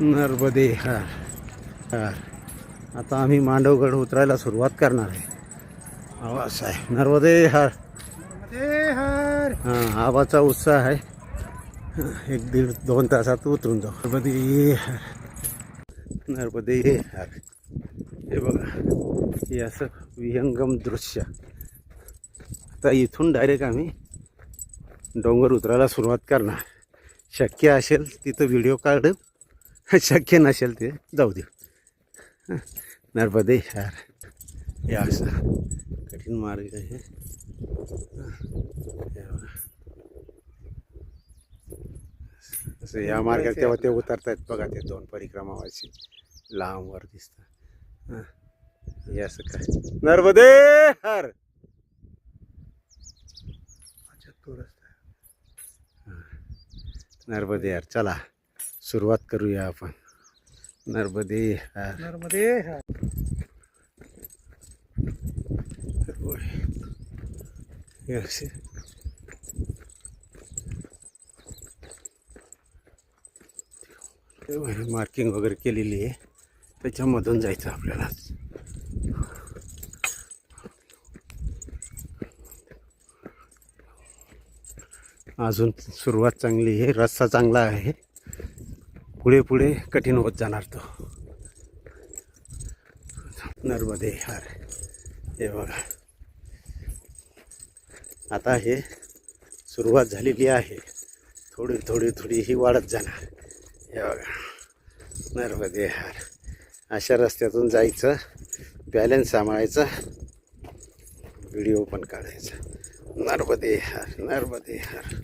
नर्मदे हर हर. आता आम्ही मांडवगड उतरायला सुरुवात करणार आहे. आवाज आहे नर्मदे हर. हां, आवाचा उत्साह आहे. 1-1.5-2 तासात उतरून जाऊ. नर्मदे हर नर्मदे हर. हे बघा, हे असं विहंगम दृश्य. आता इथून डायरेक्ट आम्ही डोंगर उतरायला सुरुवात करणार. शक्य असेल तिथं व्हिडिओ काढू, शक्य नसेल ते जाऊ देऊ. नर्मदे हर. हे असं कठीण मार्ग आहे. असं या मार्गात तेव्हा ते उतरतायत बघा, ते 2 परिक्रमावासी लांबवर दिसतात. हे असं काय नर्मदे हर. नर्मदे हर. चला सुरुवात करूया आपण. नर्मदे हर. नर्मदे हर. हे असे मार्किंग वगैरे केलेली आहे, त्याच्यामधून जायचं आपल्याला. अजून सुरुवात चांगली आहे, रस्ता चांगला आहे. पुढे पुढे कठीण होत जाणार तो. नर्मदे हर. हे बघा, आता हे सुरुवात झालेली आहे. थोडी थोडी थोडी ही वाढत जाणार. हे बघा, नर्मदे हर. अशा रस्त्यातून जायचं, बॅलन्स सांभाळायचा, व्हिडिओ पण काढायचा. नर्मदे हर. नर्मदे हर.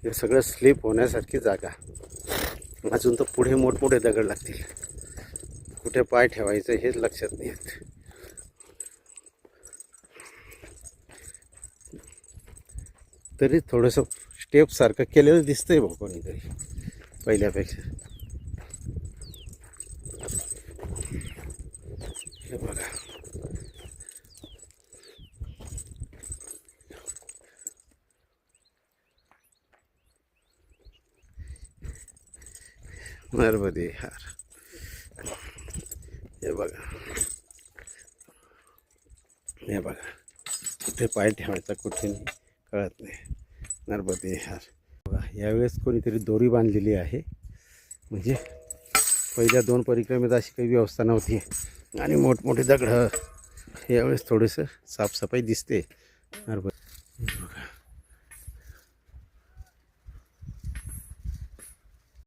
हे सगळं स्लिप होण्यासारखी जागा. अजून तर पुढे मोठमोठे दगड लागतील. कुठे पाय ठेवायचं हेच लक्षात नाही येत. तरी थोडंसं स्टेप सारखं केलेलं दिसतंय भाऊ कोणीतरी पहिल्यापेक्षा. हे बघा, नर्मदे हर. हे बघा, हे बघा, कुठे पाय ठेवायचा कुठे नाही कळत नाही. नर्मदे हर. बघा, यावेळेस कोणीतरी दोरी बांधलेली आहे. म्हणजे पहिल्या 2 परिक्रमेत अशी काही व्यवस्था नव्हती आणि मोठमोठे दगड. यावेळेस थोडंसं साफसफाई दिसते. नर्मदे.